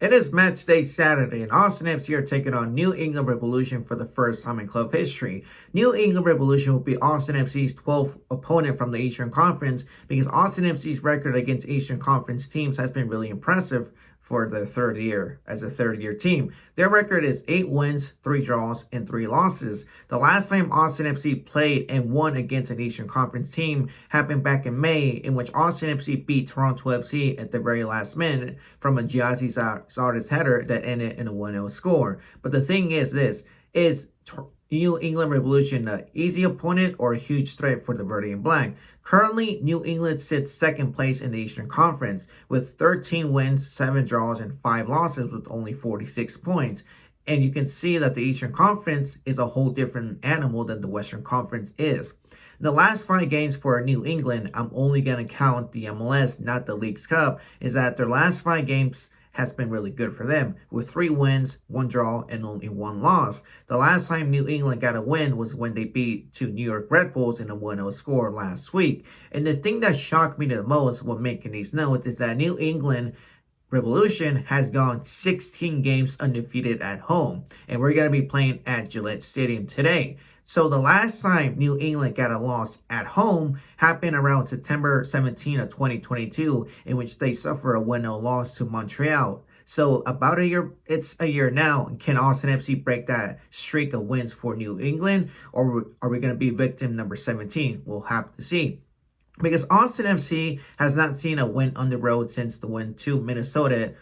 It is match day Saturday, and Austin FC are taking on New England Revolution for the first time in club history. New England Revolution will be Austin FC's 12th opponent from the Eastern Conference because Austin FC's record against Eastern Conference teams has been really impressive for their third year as a third-year team. Their record is 8 wins, 3 draws, and 3 losses. The last time Austin FC played and won against an Eastern Conference team happened back in May, in which Austin FC beat Toronto FC at the very last minute from a Giazzi Zardes header that ended in a 1-0 score. But the thing is this, is New England Revolution an easy opponent or a huge threat for the Verde and Black? Currently, New England sits second place in the Eastern Conference with 13 wins, 7 draws, and 5 losses with only 46 points. And you can see that the Eastern Conference is a whole different animal than the Western Conference is. In the last 5 games for New England, I'm only going to count the MLS, not the Leagues Cup, is that their last 5 games has been really good for them, with 3 wins, 1 draw, and only 1 loss. The last time New England got a win was when they beat 2 New York Red Bulls in a 1-0 score last week. And the thing that shocked me the most when making these notes is that New England Revolution has gone 16 games undefeated at home, and we're going to be playing at Gillette Stadium today. So the last time New England got a loss at home happened around September 17 of 2022, in which they suffered a 1-0 loss to Montreal. So about a year, it's a year now. Can Austin FC break that streak of wins for New England, or are we going to be victim number 17? We'll have to see. Because Austin FC has not seen a win on the road since the win to Minnesota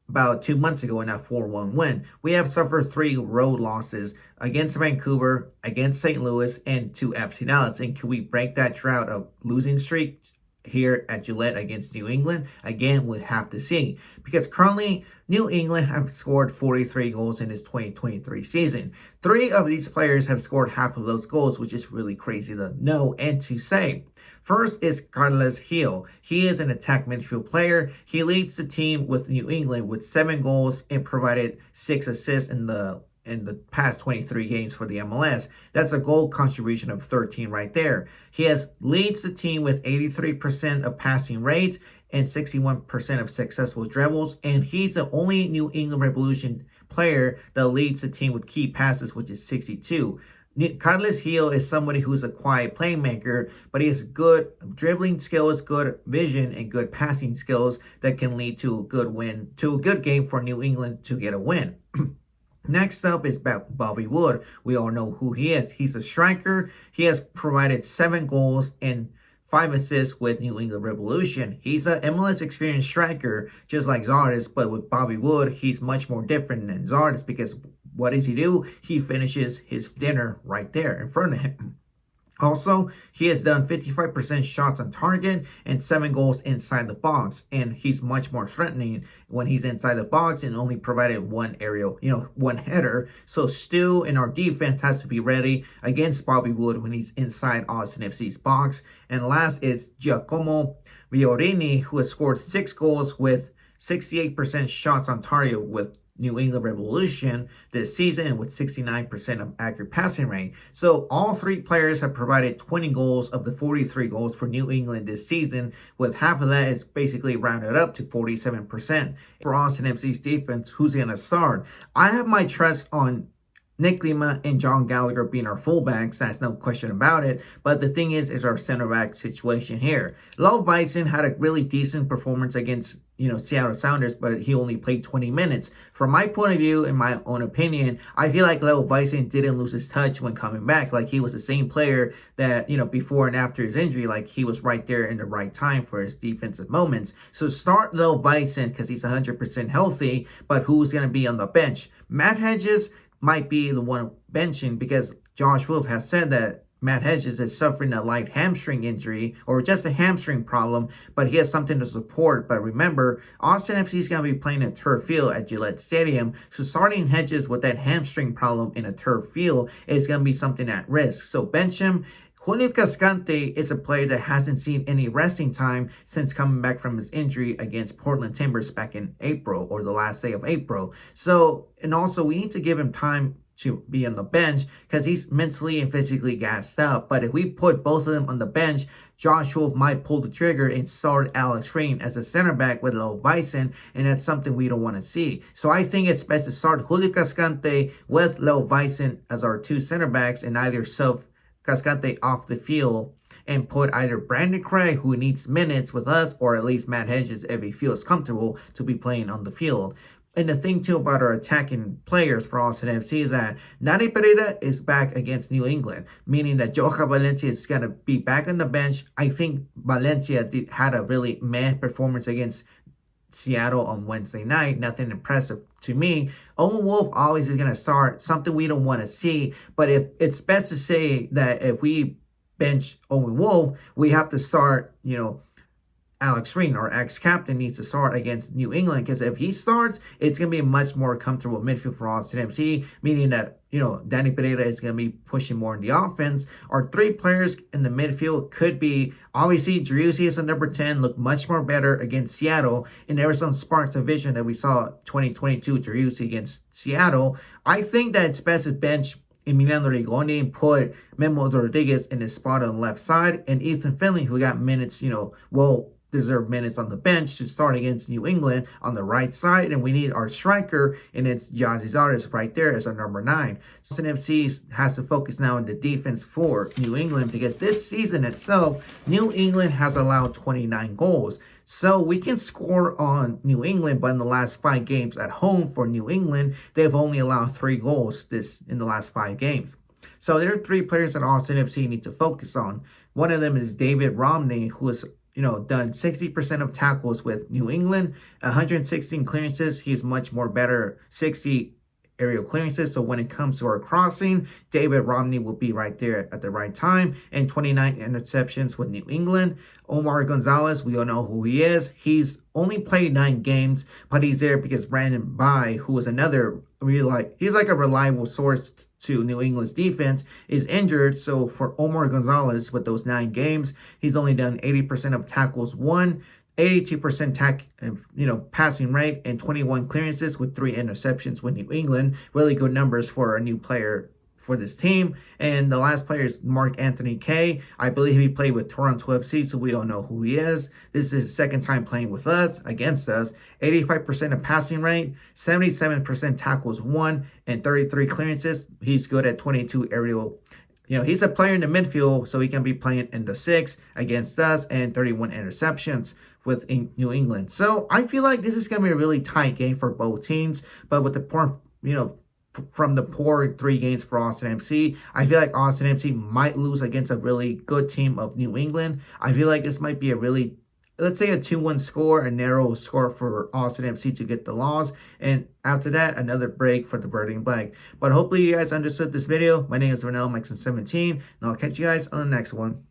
about 2 months ago in that 4-1 win. We have suffered 3 road losses against Vancouver, against St. Louis, and to FC Dallas. And can we break that drought of losing streak here at Gillette against New England? Again, we'll have to see. Because currently, New England have scored 43 goals in this 2023 season. 3 of these players have scored half of those goals, which is really crazy to know and to say. First is Carles Gil. He is an attack midfield player. He leads the team with New England with 7 goals and provided 6 assists in the past 23 games for the MLS. That's a goal contribution of 13 right there. He leads the team with 83% of passing rates and 61% of successful dribbles, and he's the only New England Revolution player that leads the team with key passes, which is 62. Carles Gil is somebody who's a quiet playmaker, but he has good dribbling skills, good vision, and good passing skills that can lead to a good win, to a good game for New England to get a win. Next up is Bobby Wood. We all know who he is. He's a striker. He has provided 7 goals and 5 assists with New England Revolution. He's an MLS experienced striker, just like Zardes, but with Bobby Wood, he's much more different than Zardes because what does he do? He finishes his dinner right there in front of him. Also, he has done 55% shots on target and 7 goals inside the box, and he's much more threatening when he's inside the box and only provided 1 aerial, 1 header. So Stu and our defense has to be ready against Bobby Wood when he's inside Austin FC's box. And last is Giacomo Fiorini, who has scored 6 goals with 68% shots on target with New England Revolution this season with 69% of accurate passing rate. So all 3 players have provided 20 goals of the 43 goals for New England this season, with half of that is basically rounded up to 47%. For Austin FC's defense, who's going to start? I have my trust on Nick Lima and John Gallagher being our fullbacks, that's no question about it. But the thing is our center back situation here. Leo Bison had a really decent performance against Seattle Sounders, but he only played 20 minutes. From my point of view, in my own opinion, I feel like Leo Bison didn't lose his touch when coming back. Like he was the same player that, before and after his injury, like he was right there in the right time for his defensive moments. So start Leo Bison because he's 100% healthy, but who's going to be on the bench? Matt Hedges might be the one benching because Josh Wolf has said that Matt Hedges is suffering a light hamstring injury or just a hamstring problem, but he has something to support. But remember, Austin FC is going to be playing at turf field at Gillette Stadium, so starting Hedges with that hamstring problem in a turf field is going to be something at risk. So bench him. Julio Cascante is a player that hasn't seen any resting time since coming back from his injury against Portland Timbers back in April or the last day of April. So, and also we need to give him time to be on the bench because he's mentally and physically gassed up. But if we put both of them on the bench, Josh Wolf might pull the trigger and start Alex Green as a center back with Leo Bison, and that's something we don't want to see. So I think it's best to start Julio Cascante with Leo Bison as our two center backs and either sub Cascante off the field and put either Brandon Craig, who needs minutes with us, or at least Matt Hedges if he feels comfortable to be playing on the field. And the thing too about our attacking players for Austin FC is that Danny Pereira is back against New England, meaning that Johan Valencia is going to be back on the bench. I think Valencia had a really meh performance against Seattle on Wednesday night. Nothing impressive to me. Owen Wolf always is going to start, something we don't want to see. But if it's best to say that if we bench Owen Wolf, we have to start, Alex Green, our ex-captain, needs to start against New England, because if he starts, it's going to be a much more comfortable midfield for Austin FC, meaning that, Danny Pereira is going to be pushing more in the offense. Our three players in the midfield could be, obviously, Driussi is a number 10, looked much more better against Seattle, and there was some sparks of vision that we saw 2022 Driussi against Seattle. I think that it's best to bench Emiliano Rigoni and put Memo Rodriguez in his spot on the left side, and Ethan Finley, who got minutes, deserve minutes on the bench to start against New England on the right side. And we need our striker, and it's Gyasi Zardes right there as our number 9. Austin FC has to focus now on the defense for New England, because this season itself, New England has allowed 29 goals. So we can score on New England, but in the last 5 games at home for New England, they've only allowed 3 goals in the last 5 games. So there are 3 players that Austin FC need to focus on. One of them is David Romney, who is done 60% of tackles with New England, 116 clearances. He's much more better, 60 aerial clearances. So when it comes to our crossing, David Romney will be right there at the right time, and 29 interceptions with New England. Omar Gonzalez, we all know who he is. He's only played 9 games, but he's there because Brandon Bai, who is another he's like a reliable source to New England's defense, is injured. So for Omar Gonzalez, with those 9 games, he's only done 80% of tackles won, 82% passing rate, and 21 clearances with 3 interceptions with New England. Really good numbers for a new player for this team. And the last player is Mark Anthony Kaye. I believe he played with Toronto FC, so we all know who he is. This is his second time playing with us, against us. 85% of passing rate, 77% tackles won, and 33 clearances. He's good at 22 aerial. He's a player in the midfield, so he can be playing in the 6 against us, and 31 interceptions with New England. So I feel like this is going to be a really tight game for both teams, but with the poor, from the poor 3 games for Austin FC, I feel like Austin FC might lose against a really good team of New England. I feel like this might be a really, let's say, a 2-1 score, a narrow score for Austin FC to get the loss. And after that, another break for the Verde and Black. But hopefully you guys understood this video. My name is Vernell Maxon17, and I'll catch you guys on the next one.